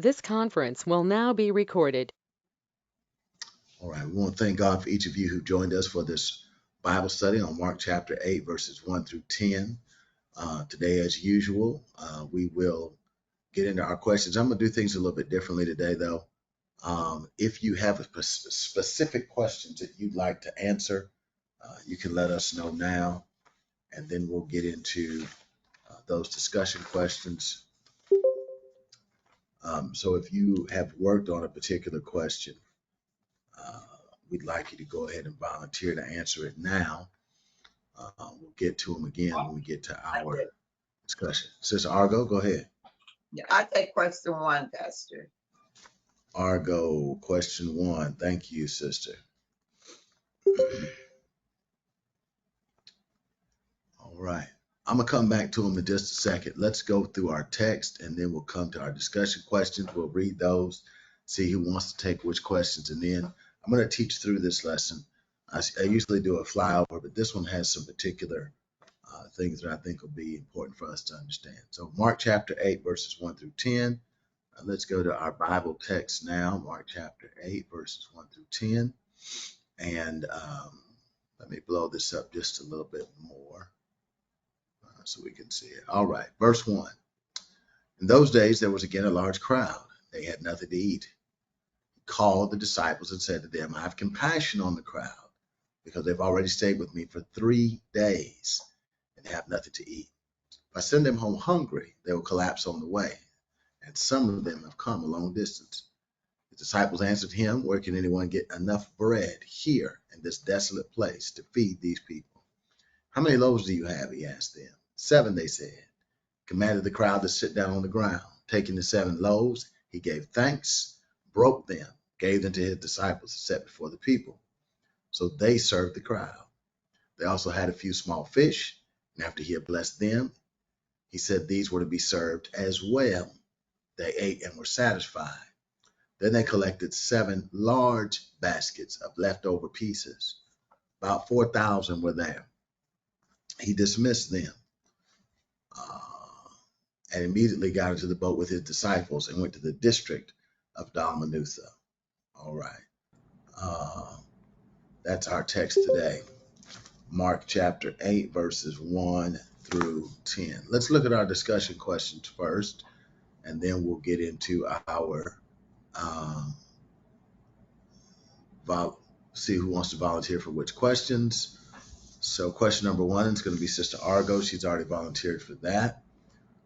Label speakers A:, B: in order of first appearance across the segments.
A: This conference will now be recorded.
B: All right, we want to thank God for each of you who joined us for this Bible study on Mark chapter 8, verses 1 through 10. Today, as usual, we will get into our questions. I'm going to do things a little bit differently today, though. If you have specific questions that you'd like to answer, you can let us know now, and then we'll get into those discussion questions. So if you have worked on a particular question, we'd like you to go ahead and volunteer to answer it now. We'll get to them again when we get to our discussion. Sister Argo, go ahead.
C: Yeah, I take question 1, Pastor.
B: Argo, question 1. Thank you, sister. All right. I'm going to come back to them in just a second. Let's go through our text, and then we'll come to our discussion questions. We'll read those, see who wants to take which questions, and then I'm going to teach through this lesson. I usually do a flyover, but this one has some particular things that I think will be important for us to understand. So Mark chapter 8, verses 1 through 10. Let's go to our Bible text now, Mark chapter 8, verses 1 through 10. And let me blow this up just a little bit more so we can see it. All right, verse 1. In those days, there was again a large crowd. They had nothing to eat. He called the disciples and said to them, I have compassion on the crowd because they've already stayed with me for 3 days and have nothing to eat. If I send them home hungry, they will collapse on the way, and some of them have come a long distance. The disciples answered him, where can anyone get enough bread here in this desolate place to feed these people? How many loaves do you have? He asked them. 7, they said. Commanded the crowd to sit down on the ground. Taking the 7 loaves, he gave thanks, broke them, gave them to his disciples to set before the people. So they served the crowd. They also had a few small fish, and after he had blessed them, he said these were to be served as well. They ate and were satisfied. Then they collected 7 large baskets of leftover pieces. About 4,000 were there. He dismissed them and immediately got into the boat with his disciples and went to the district of Dalmanutha. All right. That's our text today. Mark chapter 8, verses 1 through 10. Let's look at our discussion questions first, and then we'll get into our see who wants to volunteer for which questions. So question number 1 is going to be Sister Argo. She's already volunteered for that.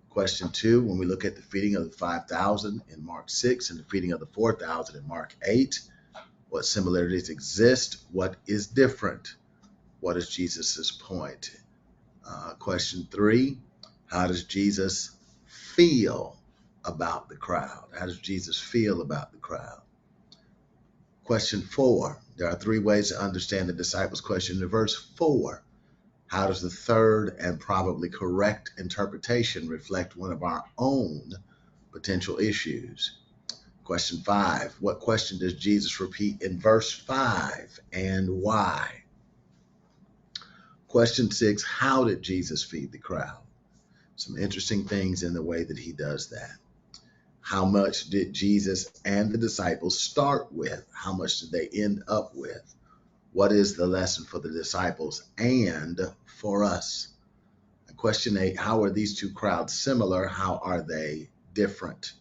B: Question 2, when we look at the feeding of the 5,000 in Mark 6 and the feeding of the 4,000 in Mark 8, what similarities exist? What is different? What is Jesus's point? Question 3, how does Jesus feel about the crowd? How does Jesus feel about the crowd? Question 4, there are 3 ways to understand the disciples' question in verse 4. How does the third and probably correct interpretation reflect one of our own potential issues? Question 5, what question does Jesus repeat in verse 5 and why? Question 6, how did Jesus feed the crowd? Some interesting things in the way that he does that. How much did Jesus and the disciples start with? How much did they end up with? What is the lesson for the disciples and for us? And question 8, how are these 2 crowds similar? How are they different?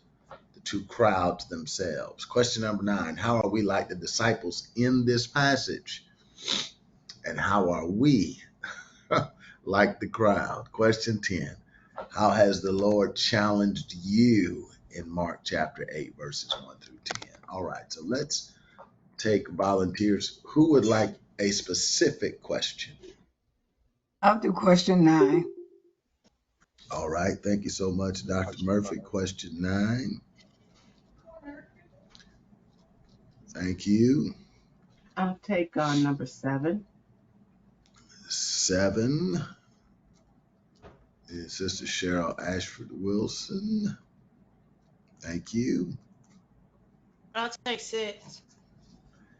B: The 2 crowds themselves. Question number 9, how are we like the disciples in this passage? And how are we like the crowd? Question 10, how has the Lord challenged you in Mark chapter 8, verses 1 through 10? All right, so let's take volunteers. Who would like a specific question?
D: I'll do question 9.
B: All right, thank you so much, Dr. Murphy. Question 9. Thank you.
E: I'll take number 7.
B: 7 is Sister Cheryl Ashford Wilson. Thank you.
F: I'll take 6.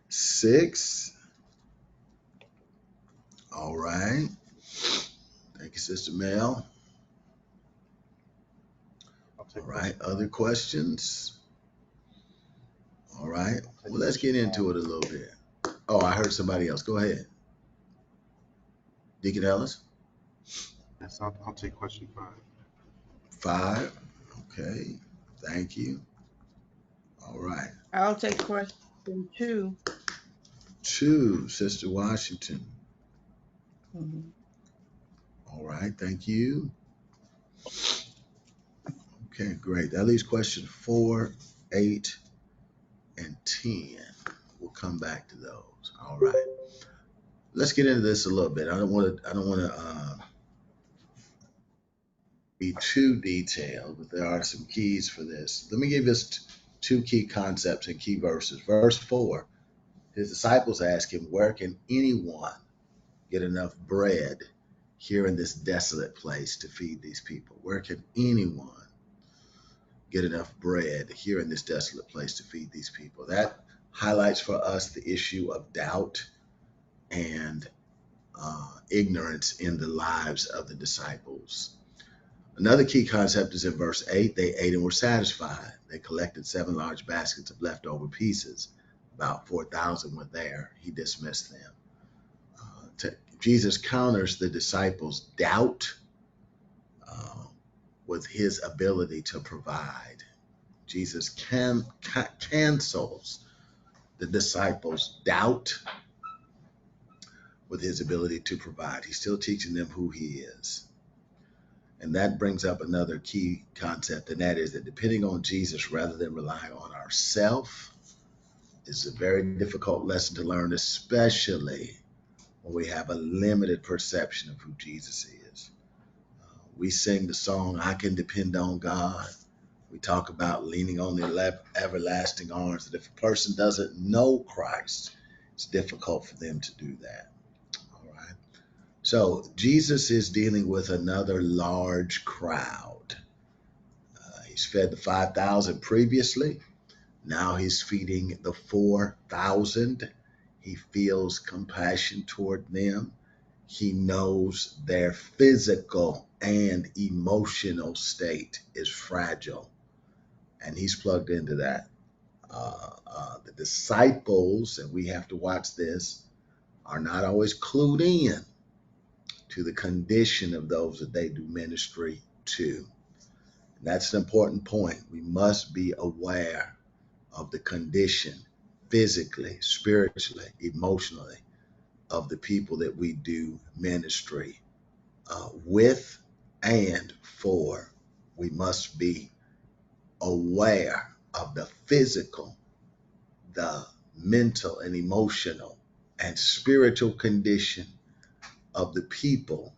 B: 6. All right. Thank you, Sister Mel. All right, other questions? All right. Well, let's get into it a little bit. Oh, I heard somebody else. Go ahead. Deacon Ellis?
G: Yes, I'll take question 5.
B: 5. Okay. Thank you. All right.
E: I'll take question 2.
B: 2, Sister Washington.
E: Mhm.
B: All right. Thank you. Okay, great. That leaves question 4, 8, and 10. We'll come back to those. All right. Let's get into this a little bit. I don't want to be too detailed, but there are some keys for this. Let me give us 2 key concepts and key verses. Verse 4, his disciples ask him, where can anyone get enough bread here in this desolate place to feed these people? Where can anyone get enough bread here in this desolate place to feed these people? That highlights for us the issue of doubt and ignorance in the lives of the disciples. Another key concept is in verse 8. They ate and were satisfied. They collected 7 large baskets of leftover pieces. About 4,000 were there. He dismissed them. Jesus counters the disciples' doubt with his ability to provide. Jesus cancels the disciples' doubt with his ability to provide. He's still teaching them who he is. And that brings up another key concept, and that is that depending on Jesus rather than relying on ourselves is a very difficult lesson to learn, especially when we have a limited perception of who Jesus is. We sing the song, I Can Depend on God. We talk about leaning on the everlasting arms, that if a person doesn't know Christ, it's difficult for them to do that. All right. So Jesus is dealing with another large crowd. He's fed the 5,000 previously. Now he's feeding the 4,000. He feels compassion toward them. He knows their physical and emotional state is fragile, and he's plugged into that. The disciples, and we have to watch this, are not always clued in to the condition of those that they do ministry to. And that's an important point. We must be aware of the condition physically, spiritually, emotionally of the people that we do ministry with and for. We must be aware of the physical, the mental and emotional and spiritual condition of the people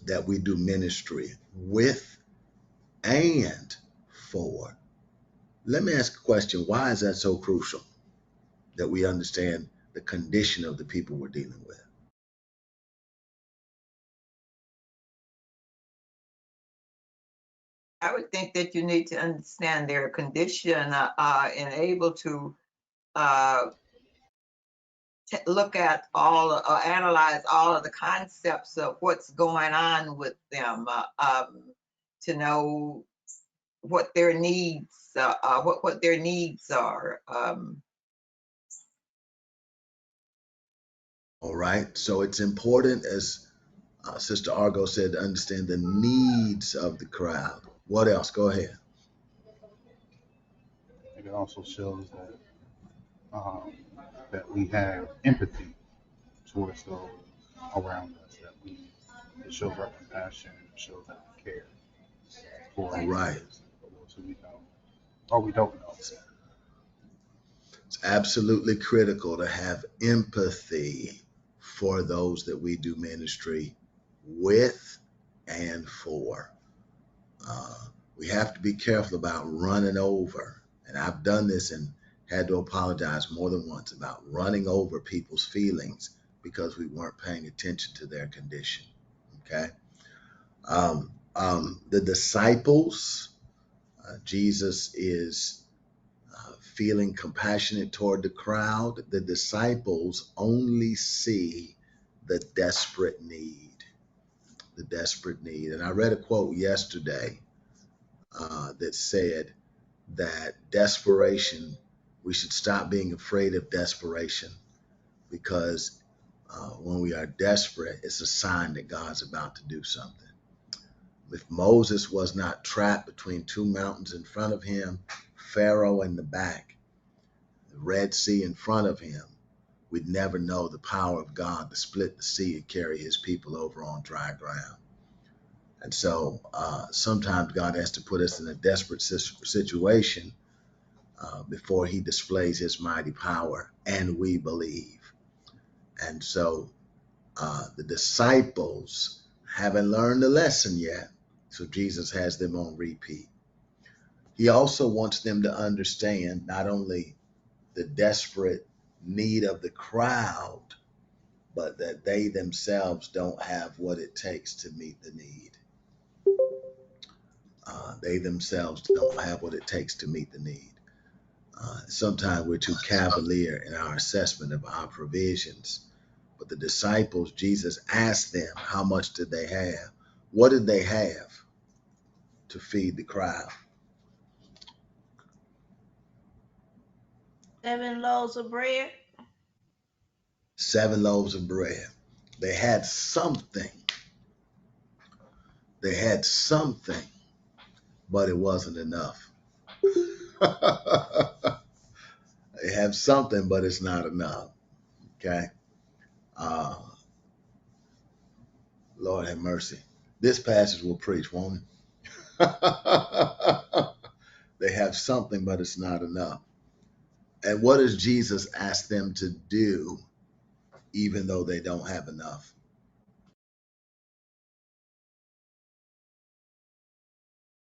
B: that we do ministry with and for. Let me ask a question. Why is that so crucial that we understand the condition of the people we're dealing with?
C: I would think that you need to understand their condition and able to look at analyze all of the concepts of what's going on with them, to know what their needs, what their needs are.
B: All right. So it's important, as Sister Argo said, to understand the needs of the crowd. What else? Go ahead.
G: It also shows that we have empathy towards those around us. It shows our compassion. It shows that we care for
B: All right.
G: those who we know or we don't know.
B: It's absolutely critical to have empathy for those that we do ministry with and for. We have to be careful about running over. And I've done this and had to apologize more than once about running over people's feelings because we weren't paying attention to their condition. Okay. The disciples, Jesus is feeling compassionate toward the crowd. The disciples only see the desperate need. The desperate need. And I read a quote yesterday that said that desperation We should stop being afraid of desperation, because when we are desperate, it's a sign that God's about to do something. If Moses was not trapped between two mountains in front of him, Pharaoh in the back, the Red Sea in front of him, we'd never know the power of God to split the sea and carry his people over on dry ground. And so sometimes God has to put us in a desperate situation before he displays his mighty power, and we believe. And so the disciples haven't learned the lesson yet, so Jesus has them on repeat. He also wants them to understand not only the desperate need of the crowd, but that they themselves don't have what it takes to meet the need. They themselves don't have what it takes to meet the need. Sometimes we're too cavalier in our assessment of our provisions. But the disciples, Jesus asked them, how much did they have? What did they have to feed the crowd?
F: 7 loaves of bread.
B: 7 loaves of bread. They had something. They had something, but it wasn't enough. They have something, but it's not enough. Okay? Lord have mercy. This passage will preach, won't it? They have something, but it's not enough. And what does Jesus ask them to do, even though they don't have enough?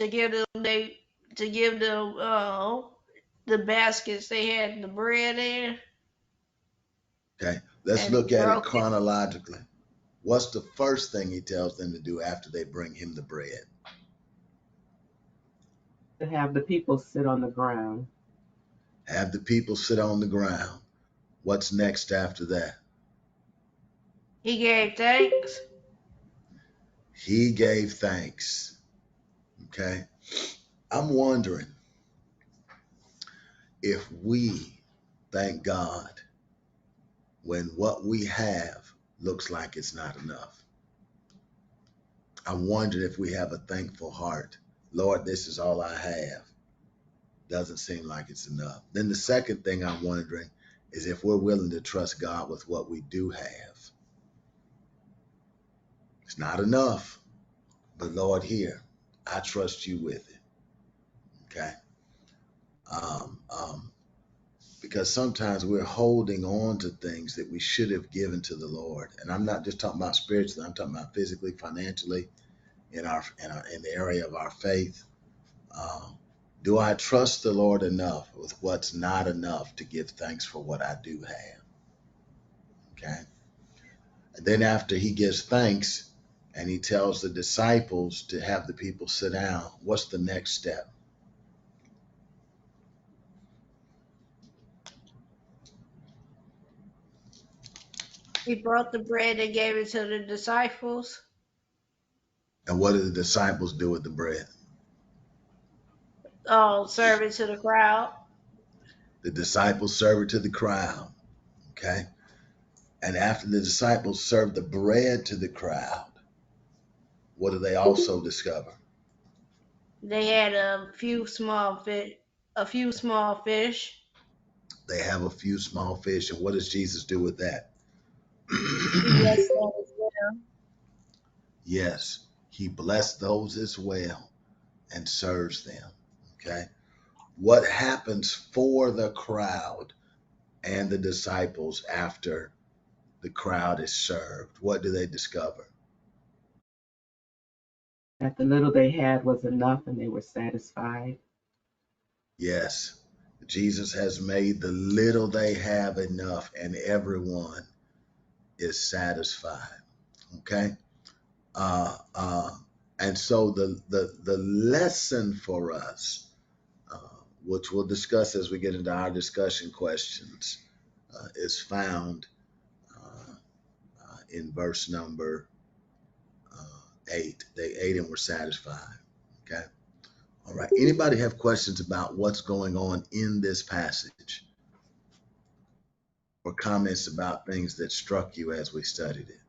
F: To give them the baskets they had the bread in,
B: Okay, let's
F: and he
B: look at it
F: broke it.
B: chronologically. What's the first thing he tells them to do after they bring him the bread?
E: To have the people sit on the ground.
B: Have the people sit on the ground. What's next after that?
F: He gave thanks.
B: He gave thanks. Okay, I'm wondering if we thank God when what we have looks like it's not enough. I'm wondering if we have a thankful heart. Lord, this is all I have. Doesn't seem like it's enough. Then the second thing I'm wondering is if we're willing to trust God with what we do have. It's not enough, but Lord, here, I trust you with it. Okay. Um, um, because sometimes we're holding on to things that we should have given to the Lord. And I'm not just talking about spiritually, I'm talking about physically, financially, in the area of our faith. Do I trust the Lord enough with what's not enough to give thanks for what I do have? Okay. And then after he gives thanks and he tells the disciples to have the people sit down, what's the next step?
F: He broke the bread and gave it to the disciples.
B: And what do the disciples do with the bread?
F: Serve it to the crowd.
B: The disciples serve it to the crowd. Okay. And after the disciples serve the bread to the crowd, what do they also discover?
F: They had a few small fish.
B: They have a few small fish. And what does Jesus do with that?
F: He blessed them as well.
B: Yes, he blessed those as well and serves them. Okay. What happens for the crowd and the disciples after the crowd is served? What do they discover?
E: That the little they had was enough and they were satisfied.
B: Yes, Jesus has made the little they have enough, and everyone is satisfied. Okay. Uh, uh, and so the lesson for us, uh, which we'll discuss as we get into our discussion questions, is found in verse number 8. They ate and were satisfied. Okay. All right. Anybody have questions about what's going on in this passage? or comments about things that struck you as we studied it?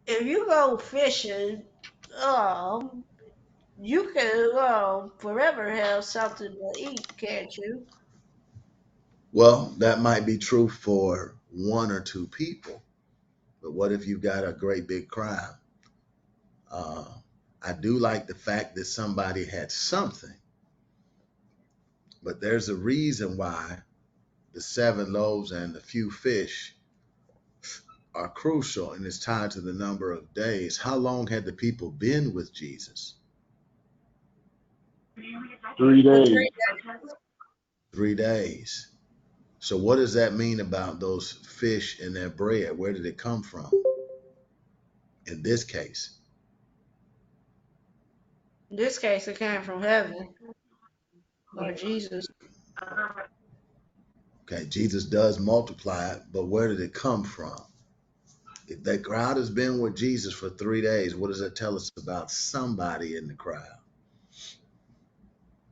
F: If you go fishing, you can forever have something to eat, can't you?
B: Well, that might be true for one or two people, but what if you've got a great big crowd? Uh, I do like the fact that somebody had something, but there's a reason why the 7 loaves and the few fish are crucial, and it's tied to the number of days. How long had the people been with Jesus?
G: 3
F: The
G: days.
F: 3 days.
B: 3 days. So what does that mean about those fish and that bread? Where did it come from in this case?
F: In this case, it came from heaven, or Jesus.
B: Okay, Jesus does multiply it, but where did it come from? If that crowd has been with Jesus for 3 days, what does that tell us about somebody in the crowd?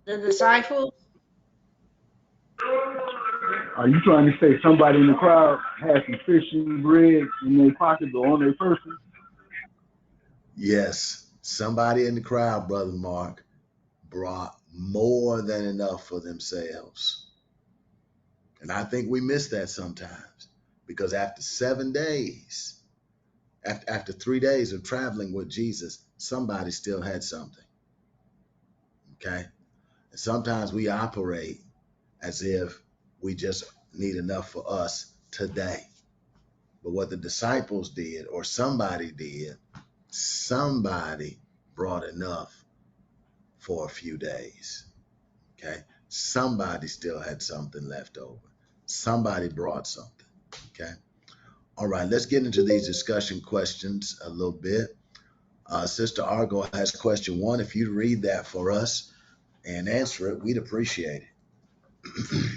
F: The disciples.
G: Are you trying to say somebody in the crowd had some fish and bread in their pocket or on their person?
B: Yes, somebody in the crowd, Brother Mark, brought more than enough for themselves. And I think we miss that sometimes because after 7 days, after 3 days of traveling with Jesus, somebody still had something. Okay. And sometimes we operate as if we just need enough for us today. But what the disciples did, or somebody did, somebody brought enough for a few days. Okay. Somebody still had something left over. Somebody brought something. Okay. All right. Let's get into these discussion questions a little bit. Sister Argo has question 1. If you'd read that for us and answer it, we'd appreciate it.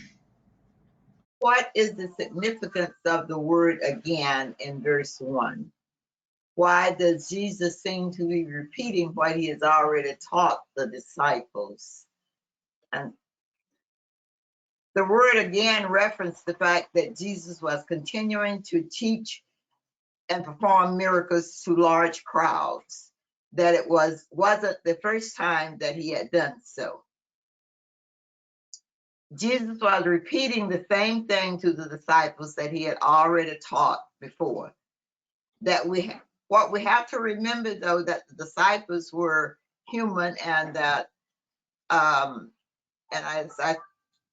C: What is the significance of the word again in verse 1? Why does Jesus seem to be repeating what he has already taught the disciples? And the word again referenced the fact that Jesus was continuing to teach and perform miracles to large crowds, that it wasn't the first time that he had done so. Jesus was repeating the same thing to the disciples that he had already taught before. What we have to remember, though, that the disciples were human, and that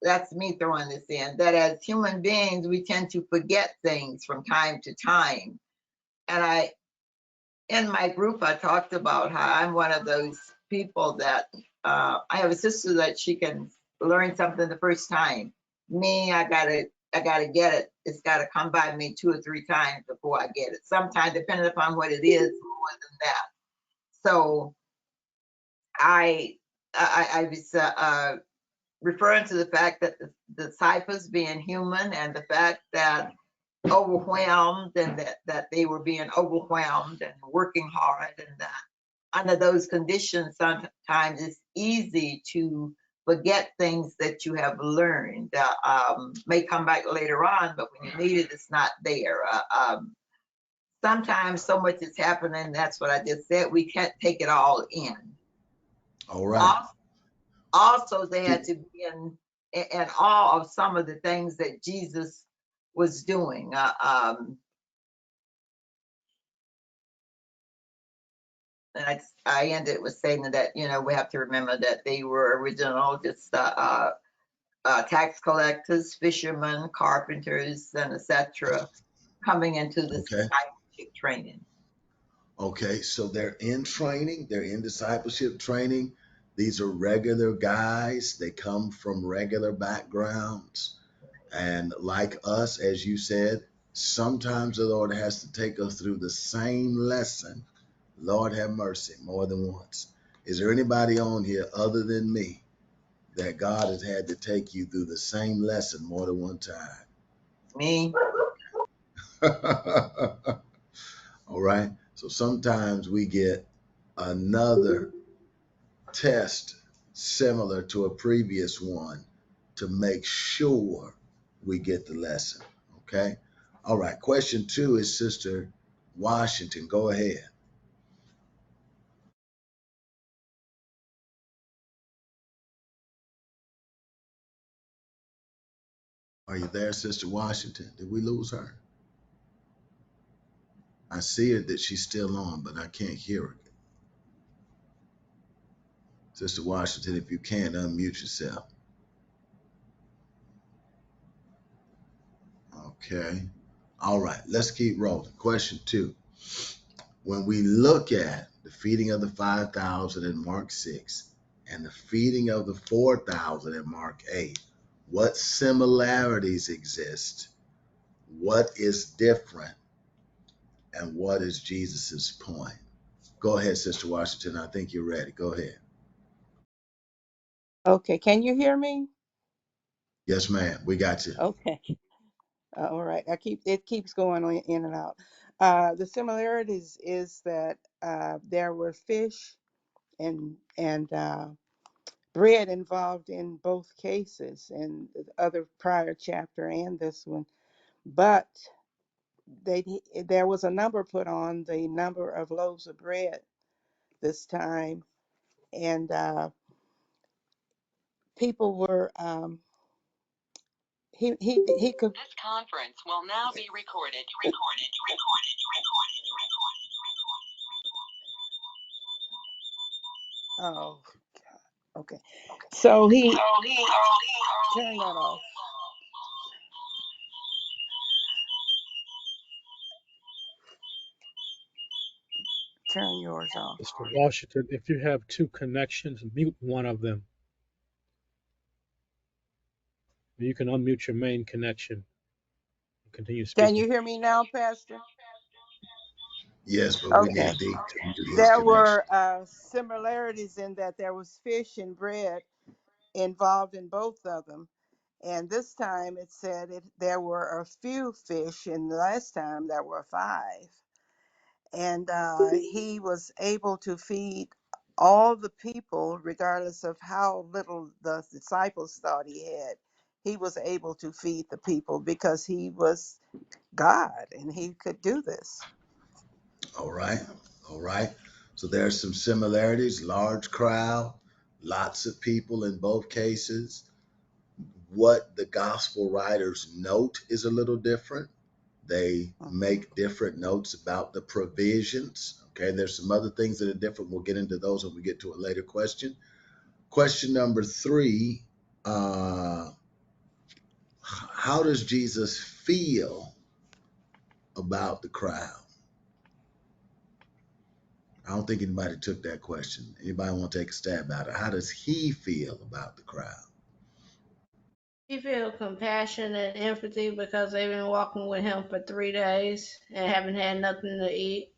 C: that's me throwing this in, that as human beings we tend to forget things from time to time. And in my group I talked about how I'm one of those people that I have a sister that she can learn something the first time. Me, I gotta get it. It's gotta come by me 2 or 3 times before I get it. Sometimes, depending upon what it is, more than that. So I was referring to the fact that the disciples being human, and the fact that overwhelmed, and that they were being overwhelmed and working hard, and that under those conditions sometimes it's easy to forget things that you have learned. May come back later on, but when you need it, it's not there. Sometimes so much is happening, that's what I just said, we can't take it all in.
B: All right.
C: Also, they had to be in awe of some of the things that Jesus was doing. And I ended with saying that, we have to remember that they were original just tax collectors, fishermen, carpenters, and etc., coming into this
B: Okay.
C: discipleship training.
B: Okay. So they're in training. They're in discipleship training. These are regular guys. They come from regular backgrounds. And like us, as you said, sometimes the Lord has to take us through the same lesson. Lord have mercy, more than once. Is there anybody on here other than me that God has had to take you through the same lesson more than one time?
C: Me?
B: All right. So sometimes we get another test similar to a previous one to make sure we get the lesson. Okay. All right. Question 2 is Sister Washington. Go ahead. Are you there, Sister Washington? Did we lose her? I see her that she's still on, but I can't hear her. Sister Washington, if you can, unmute yourself. Okay. All right. Let's keep rolling. Question 2. When we look at the feeding of the 5,000 in Mark 6 and the feeding of the 4,000 in Mark 8, what similarities exist? What is different? And what is Jesus's point? Go ahead, Sister Washington. I think you're ready. Go ahead.
H: Okay, can you hear me?
B: Yes, ma'am. We got you.
H: Okay, all right. It keeps going in and out. The similarities is that there were fish and bread involved in both cases, in the other prior chapter and this one. But there was a number put on the number of loaves of bread this time, and people were he could.
A: This conference will now be recorded.
H: Oh, okay. So he turn that off. Turn yours off.
I: Mr. Washington, if you have two connections, mute one of them. You can unmute your main connection and continue
H: Can
I: speaking.
H: you hear me now, Pastor?
B: Yes, but we
H: Okay.
B: need Deke to mute his
H: There
B: connection.
H: were similarities in that there was fish and bread involved in both of them. And this time it said there were a few fish, and the last time there were 5. And he was able to feed all the people, regardless of how little the disciples thought he had. He was able to feed the people because he was God and he could do this.
B: All right. All right. So there's some similarities, large crowd, lots of people in both cases. What the gospel writers note is a little different. They
H: Mhm.
B: make different notes about the provisions. Okay. There's some other things that are different. We'll get into those when we get to a later question. Question number 3. How does Jesus feel about the crowd? I don't think anybody took that question. Anybody want to take a stab at it? How does he feel about the crowd?
F: He feel compassion and empathy because they've been walking with him for 3 days and haven't had nothing to eat.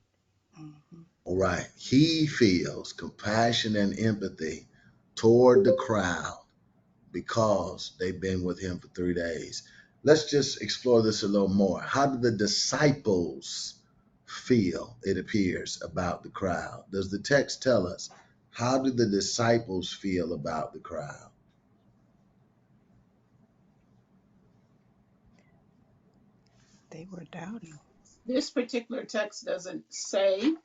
H: Mhm.
B: All right. He feels compassion and empathy toward the crowd because they've been with him for 3 days. Let's just explore this a little more. How do the disciples feel, it appears, about the crowd? Does the text tell us? How do the disciples feel about the crowd?
H: They were doubting.
D: This particular text doesn't say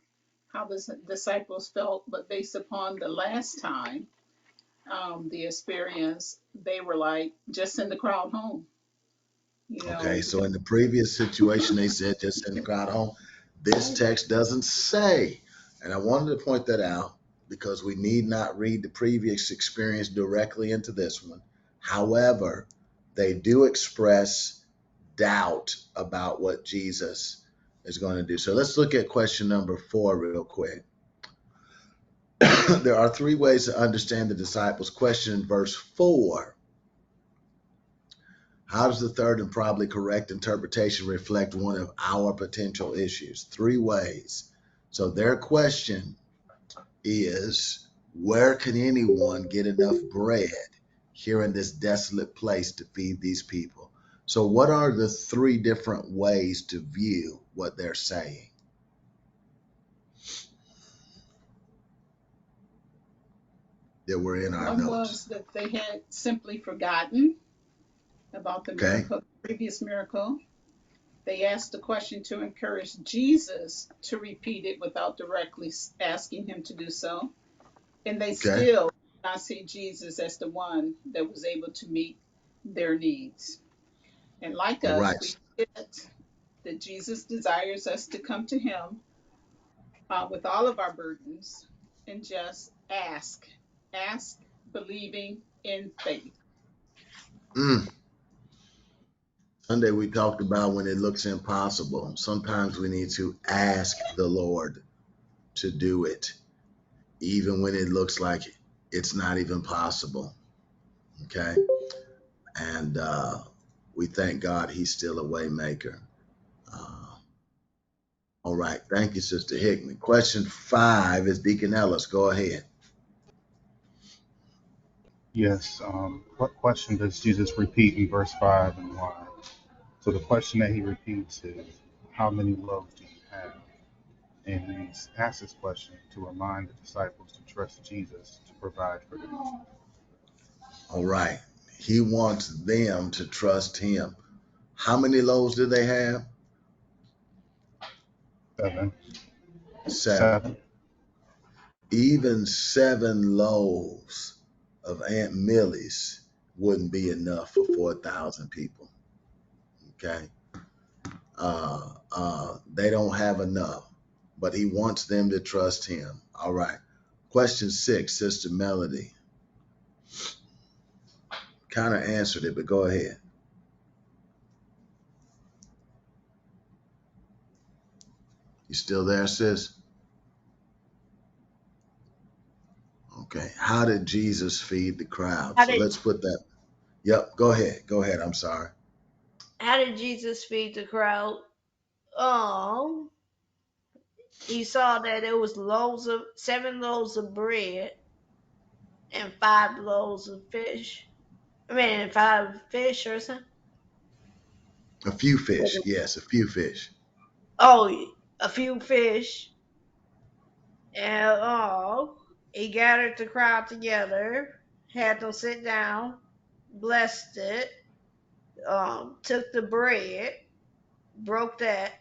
D: how the disciples felt, but based upon the last time, the experience, they were like, just send the crowd home,
B: Okay, so
D: because
B: in the previous situation, they said just send the crowd home. This
D: right.
B: text doesn't say, and I wanted to point that out because we need not read the previous experience directly into this one. However, they do express doubt about what Jesus is going to do. So let's look at question number 4 real quick. There are 3 ways to understand the disciples' question in verse 4. How does the third and probably correct interpretation reflect one of our potential issues? 3 ways. So their question is, where can anyone get enough bread here in this desolate place to feed these people? So what are the 3 different ways to view what they're saying that were in our
D: One
B: notes?
D: was that they had simply forgotten about the
B: Okay.
D: miracle, previous miracle. They asked the question to encourage Jesus to repeat it without directly asking him to do so. And they
B: Okay.
D: still did not see Jesus as the one that was able to meet their needs. And like
B: All
D: us,
B: right.
D: we forget that Jesus desires us to come to him with all of our burdens and just ask, believing in faith.
B: Sunday we talked about when it looks impossible. Sometimes we need to ask the Lord to do it, even when it looks like it's not even possible. Okay. And we thank God he's still a way maker. All right. Thank you, Sister Hickman. Question 5 is Deacon Ellis. Go ahead.
G: Yes. What question does Jesus repeat in verse 5 and why? So the question that he repeats is, how many loaves do you have? And he's asked this question to remind the disciples to trust Jesus to provide for them.
B: All right. He wants them to trust him. How many loaves do they have?
G: 7.
B: 7. Even 7 loaves of Aunt Millie's wouldn't be enough for 4,000 people. Okay. They don't have enough, but he wants them to trust him. All right. Question 6, Sister Melody. Kind of answered it, but go ahead. You still there, sis? Okay. How did Jesus feed the crowd?
F: How
B: So
F: did
B: let's put that. Yep. Go ahead. Go ahead. I'm sorry.
F: Jesus feed the crowd? Um, he saw that it was 7 loaves of bread and 5 loaves of fish. I mean, 5 fish or something.
B: A few fish. Yes, a few fish.
F: Oh, a few fish, and he gathered the crowd together, had them sit down, blessed it, took the bread, broke that.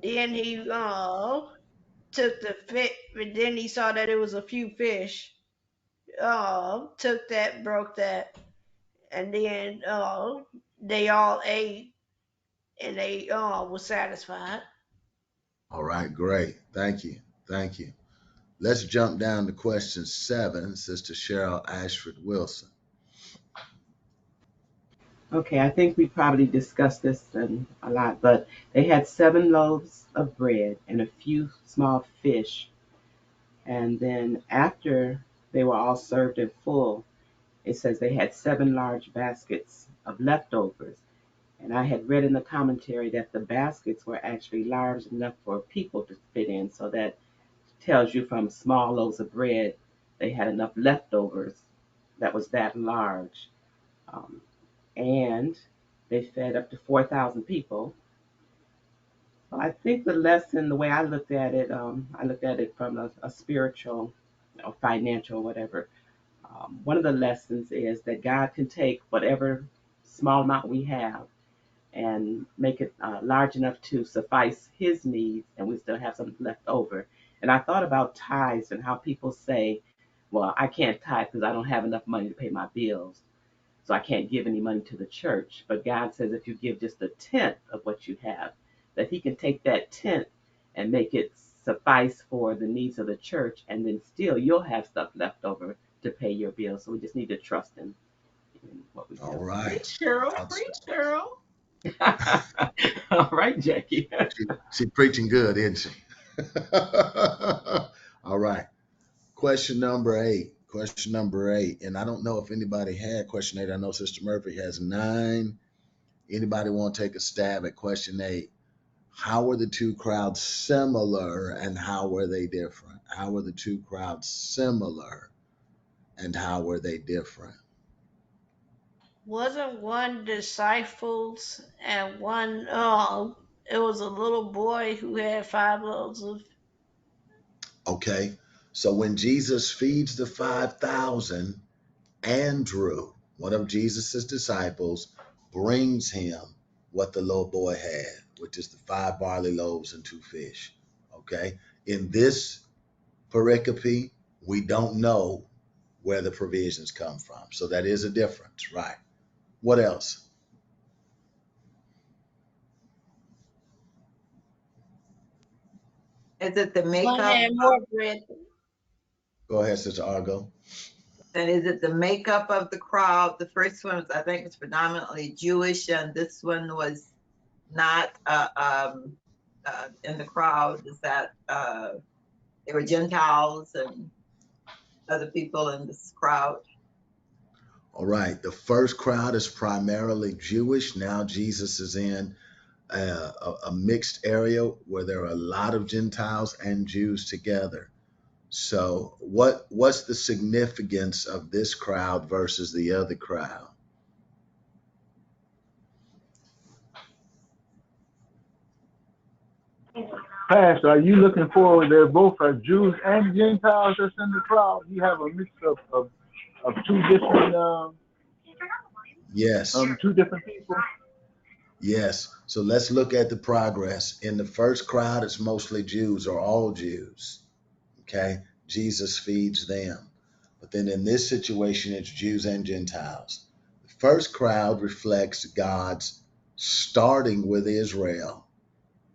F: Then he took the fish. Then he saw that it was a few fish. Took that, broke that, and then they all ate, and they were satisfied.
B: All right. Great. Thank you. Thank you. Let's jump down to question 7, Sister Cheryl Ashford Wilson.
E: Okay, I think we probably discussed this a lot, but they had 7 loaves of bread and a few small fish. And then after they were all served and full, it says they had 7 large baskets of leftovers. And I had read in the commentary that the baskets were actually large enough for people to fit in. So that tells you from small loaves of bread, they had enough leftovers that was that large. Um, and they fed up to 4,000 people. So I think the lesson, the way I looked at it from a spiritual or financial, whatever. One of the lessons is that God can take whatever small amount we have and make it large enough to suffice his needs, and we still have something left over. And I thought about tithes and how people say, well, I can't tithe because I don't have enough money to pay my bills. So I can't give any money to the church. But God says if you give just a tenth of what you have, that he can take that tenth and make it suffice for the needs of the church, and then still you'll have stuff left over to pay your bills. So we just need to trust him in what we
B: All
E: do.
B: right.
D: Preach, girl.
B: Outstanding.
D: Preach, girl.
E: All right, Jackie.
B: She's preaching good, isn't she? All right. Question number 8. Question number 8. And I don't know if anybody had question 8. I know Sister Murphy has 9. Anybody want to take a stab at question 8? How were the two crowds similar and how were they different? How were the two crowds similar and how were they different?
F: Wasn't one disciples and one it was a little boy who had 5 loaves of.
B: Okay. So when Jesus feeds the 5,000, Andrew, one of Jesus's disciples, brings him what the little boy had, which is the 5 barley loaves and 2 fish. Okay. In this pericope, we don't know where the provisions come from. So that is a difference, right? What else?
C: Is it the
F: One
C: makeup
F: had more bread.
B: Go ahead, Sister Argo.
C: and is it the makeup of the crowd? The first one was, I think, was predominantly Jewish, and this one was not in the crowd. Is that they were Gentiles and other people in this crowd?
B: All right. The first crowd is primarily Jewish. Now Jesus is in a mixed area where there are a lot of Gentiles and Jews together. So what's the significance of this crowd versus the other crowd?
J: Pastor, are you looking for they're both Jews and Gentiles that's in the crowd? You have a mix of two different
B: Yes.
J: two different people.
B: Yes. So let's look at the progress. In the first crowd, it's mostly Jews or all Jews. Okay. Jesus feeds them. But then in this situation, it's Jews and Gentiles. The first crowd reflects God's starting with Israel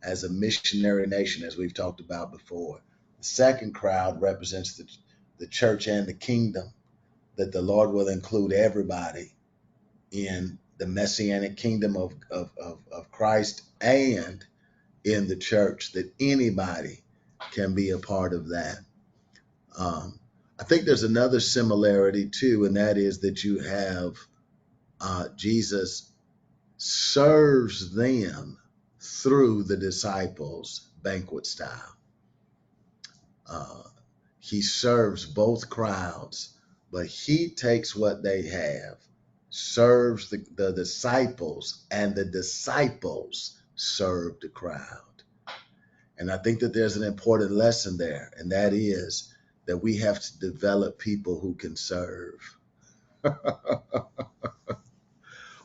B: as a missionary nation, as we've talked about before. The second crowd represents the church and the kingdom, that the Lord will include everybody in the messianic kingdom of Christ and in the church, that anybody can be a part of that. I think there's another similarity too, and that is that you have Jesus serves them through the disciples' banquet style. He serves both crowds, but he takes what they have, serves the disciples, and the disciples serve the crowd. And I think that there's an important lesson there, and that is that we have to develop people who can serve.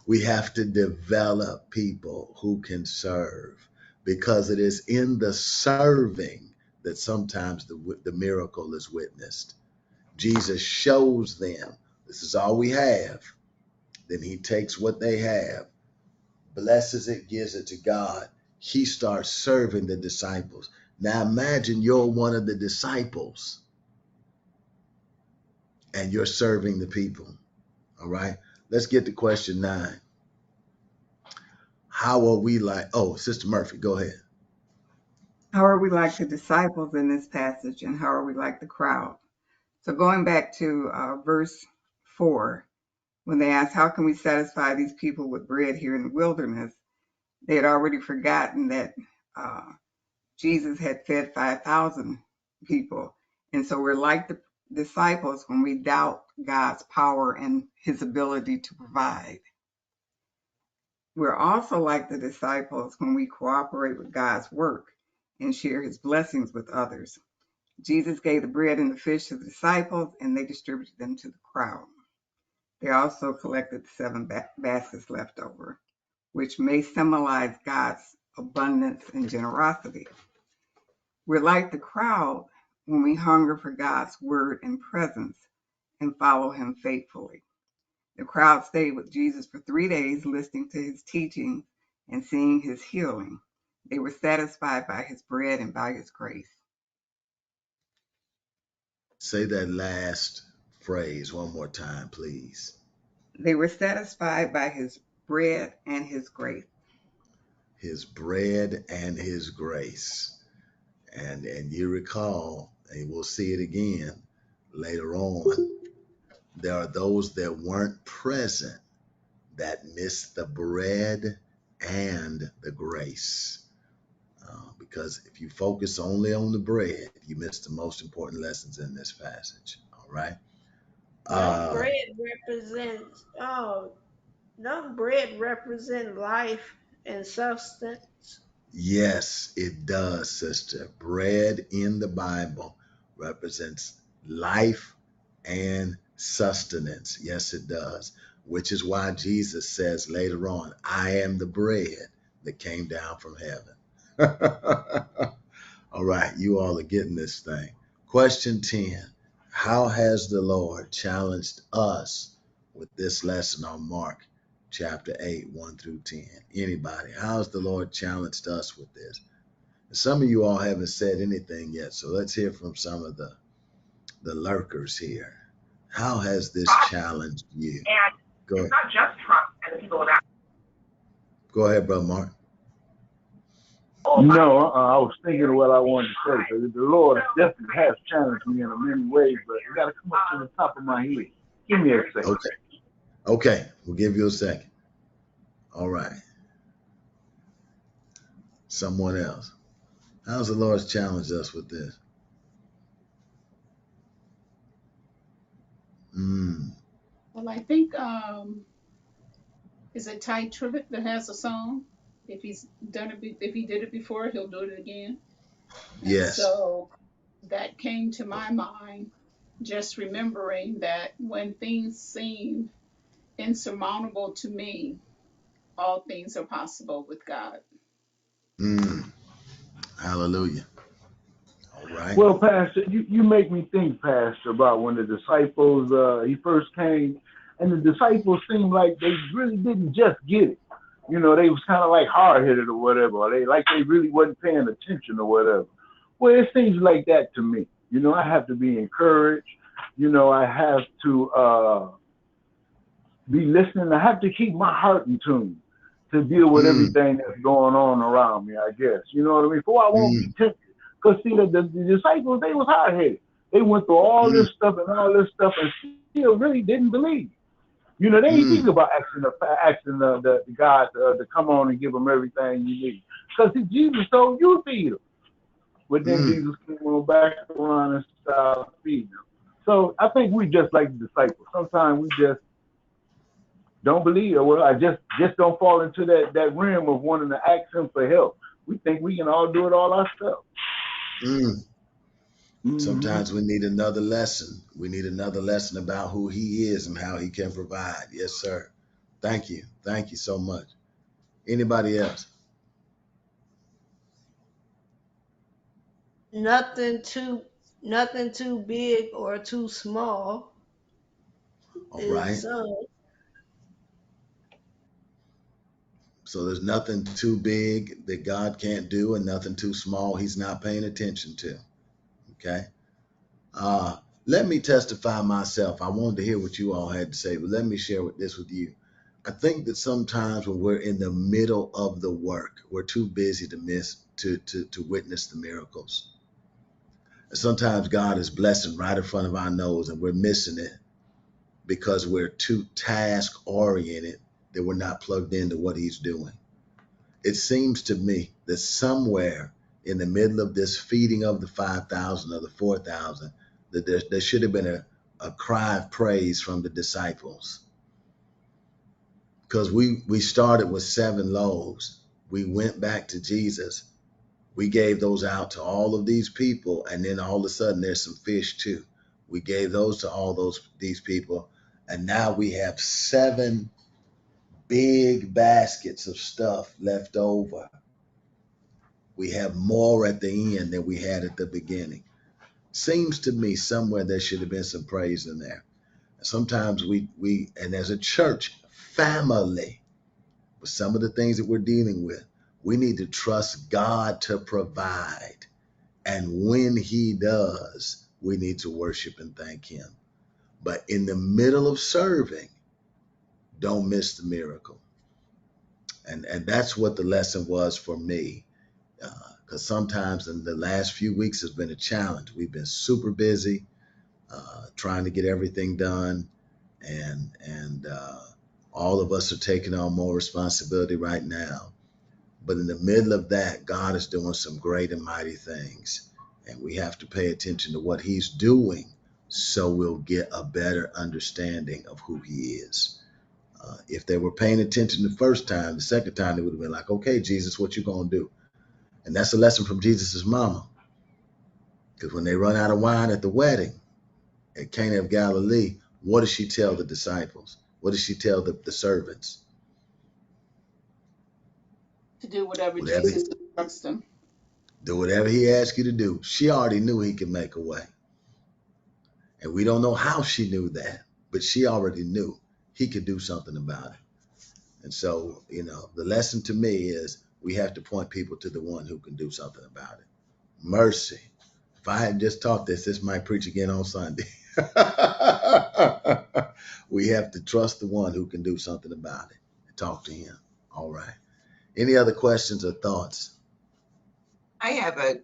B: We have to develop people who can serve, because it is in the serving that sometimes the miracle is witnessed. Jesus shows them, this is all we have. Then he takes what they have, blesses it, gives it to God. He starts serving the disciples. Now imagine you're one of the disciples and you're serving the people. All right. Let's get to question 9. How are we like, oh, Sister Murphy, go ahead.
K: How are we like the disciples in this passage, and how are we like the crowd? So going back to verse 4, when they asked, how can we satisfy these people with bread here in the wilderness? They had already forgotten that Jesus had fed 5,000 people. And so we're like the disciples when we doubt God's power and his ability to provide. We're also like the disciples when we cooperate with God's work and share his blessings with others. Jesus gave the bread and the fish to the disciples, and they distributed them to the crowd. They also collected 7 baskets left over, which may symbolize God's abundance and generosity. We're like the crowd when we hunger for God's word and presence and follow him faithfully. The crowd stayed with Jesus for 3 days, listening to his teaching and seeing his healing. They were satisfied by his bread and by his grace.
B: Say that last phrase one more time, please.
K: They were satisfied by his bread and his grace.
B: His bread and his grace. And you recall, and we'll see it again later on, there are those that weren't present that missed the bread and the grace. Because if you focus only on the bread, you miss the most important lessons in this passage. All right.
F: Don't bread represent life and substance?
B: Yes, it does, sister. Bread in the Bible represents life and sustenance. Yes, it does. which is why Jesus says later on, I am the bread that came down from heaven. All right, you all are getting this thing. Question 10. How has the Lord challenged us with this lesson on Mark chapter 8, 1 through 10? Anybody? How has the Lord challenged us with this? Some of you all haven't said anything yet, so let's hear from some of the lurkers here. How has this challenged you? Go ahead.
L: Not just Trump and the people around.
B: Go ahead, Brother Mark.
J: No, I was thinking of what I wanted to say. So the Lord definitely has challenged me in many ways, but it got to come up to the top of my head. Give me a second.
B: Okay, we'll give you a second. All right. Someone else. How's the Lord challenged us with this?
D: Well, I think is it Ty Tribbett that has a song? If he's done it, if he did it before, he'll do it again. And
B: Yes.
D: so that came to my mind, just remembering that when things seem insurmountable to me, all things are possible with God.
B: Hallelujah. All right.
J: Well, Pastor, you make me think, Pastor, about when the disciples, he first came, and the disciples seemed like they really didn't just get it. You know, they was kind of like hard-headed or whatever, or they really wasn't paying attention or whatever. Well, it seems like that to me. You know, I have to be encouraged. You know, I have to be listening. I have to keep my heart in tune to deal with everything that's going on around me, I guess. You know what I mean? For I won't be tempted. Because, see, the disciples, they was hard-headed. They went through all this stuff and still really didn't believe. You know, they didn't think about asking the God to come on and give them everything you need. Because Jesus told you feed them. But then Jesus came on back around and started feeding them. So I think we just like the disciples. Sometimes we just don't believe, or well, I just don't fall into that realm of wanting to ask him for help. We think we can all do it all ourselves.
B: Sometimes we need another lesson. We need another lesson about who he is and how he can provide. Yes, sir. Thank you. Thank you so much. Anybody else?
F: Nothing too big or too small.
B: All right. So there's nothing too big that God can't do and nothing too small he's not paying attention to. Okay. Let me testify myself. I wanted to hear what you all had to say, but let me share this with you. I think that sometimes when we're in the middle of the work, we're too busy to witness the miracles. And sometimes God is blessing right in front of our nose and we're missing it because we're too task oriented, that we're not plugged into what he's doing. It seems to me that somewhere in the middle of this feeding of the 5,000 or the 4,000, that there should have been a cry of praise from the disciples. Because we started with 7 loaves. We went back to Jesus. We gave those out to all of these people. And then all of a sudden there's some fish too. We gave those to all these people. And now we have 7 big baskets of stuff left over. We have more at the end than we had at the beginning. Seems to me somewhere there should have been some praise in there. Sometimes we and as a church family, with some of the things that we're dealing with, we need to trust God to provide. And when he does, we need to worship and thank him. But in the middle of serving, don't miss the miracle. And that's what the lesson was for me. Because sometimes in the last few weeks has been a challenge. We've been super busy trying to get everything done. And all of us are taking on more responsibility right now. But in the middle of that, God is doing some great and mighty things. And we have to pay attention to what he's doing so we'll get a better understanding of who he is. If they were paying attention the first time, the second time they would have been like, okay, Jesus, what you gonna do? And that's a lesson from Jesus's mama. Because when they run out of wine at the wedding at Cana of Galilee, what does she tell the disciples? What did she tell the servants?
D: To do whatever
B: Whatever,
D: Jesus instructs them.
B: do whatever he asked you to do. She already knew he could make a way. And we don't know how she knew that, but she already knew he could do something about it. And so, the lesson to me is we have to point people to the one who can do something about it. Mercy. If I hadn't just taught this might preach again on Sunday. We have to trust the one who can do something about it and talk to him. All right. Any other questions or thoughts?
C: I have a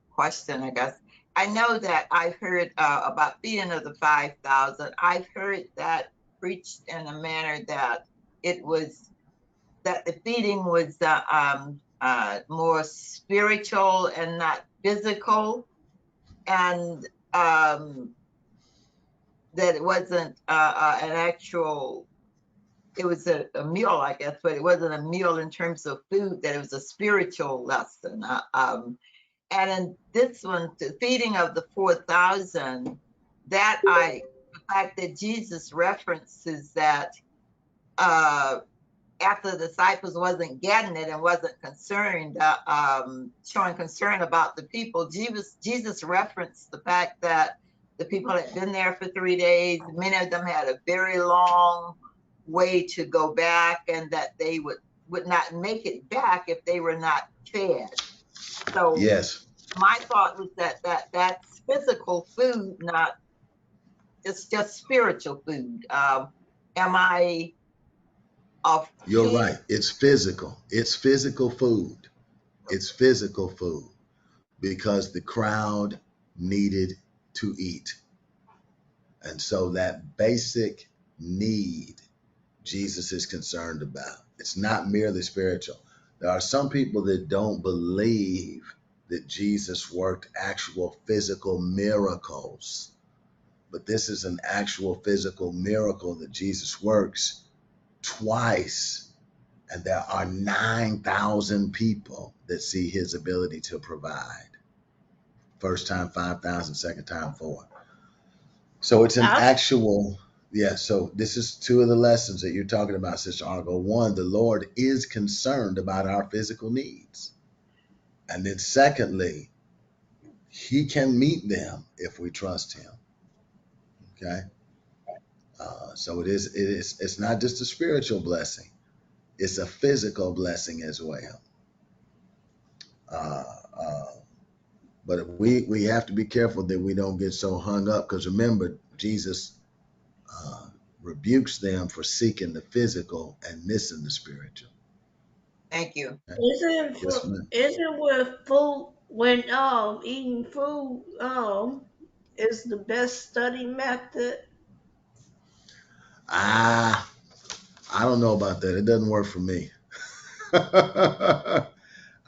C: question, I guess. I know that I've heard about feeding of the 5,000. I've heard that preached in a manner that the feeding was more spiritual and not physical, and that it wasn't an actual. It was a meal, I guess, but it wasn't a meal in terms of food. That it was a spiritual lesson. And in this one, the feeding of the 4,000, the fact that Jesus references that after the disciples wasn't getting it and wasn't concerned, showing concern about the people, Jesus referenced the fact that the people had been there for 3 days. Many of them had a very long way to go back, and that they would not make it back if they were not fed. So
B: Yes.
C: my thought was that's physical food, not it's just spiritual food. Am I off?
B: You're right. It's physical. It's physical food. It's physical food because the crowd needed to eat. And so that basic need Jesus is concerned about. It's not merely spiritual. There are some people that don't believe that Jesus worked actual physical miracles, but this is an actual physical miracle that Jesus works twice. And there are 9,000 people that see his ability to provide. First time 5,000, second time 4. So it's an actual, so this is two of the lessons that you're talking about, Sister Argo. One, the Lord is concerned about our physical needs. And then secondly, he can meet them if we trust him. Okay. So it's not just a spiritual blessing. It's a physical blessing as well. But we have to be careful that we don't get so hung up, because remember, Jesus rebukes them for seeking the physical and missing the spiritual.
C: Thank you.
F: Isn't with food when eating food is the best study method?
B: I don't know about that. It doesn't work for me.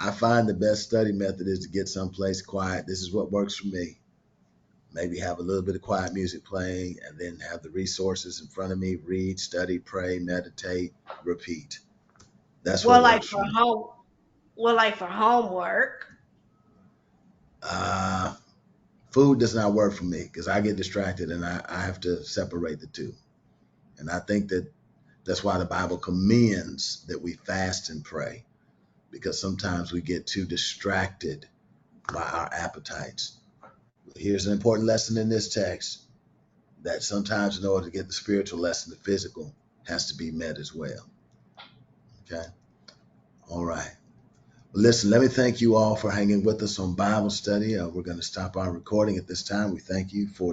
B: I find the best study method is to get someplace quiet. This is what works for me. Maybe have a little bit of quiet music playing, and then have the resources in front of me. Read, study, pray, meditate, repeat. That's what works for me.
F: Like for homework.
B: Food does not work for me because I get distracted, and I have to separate the two. And I think that's why the Bible commends that we fast and pray, because sometimes we get too distracted by our appetites. Here's an important lesson in this text, that sometimes in order to get the spiritual lesson, the physical has to be met as well. Okay? All right. Well, listen, let me thank you all for hanging with us on Bible study. We're going to stop our recording at this time. We thank you for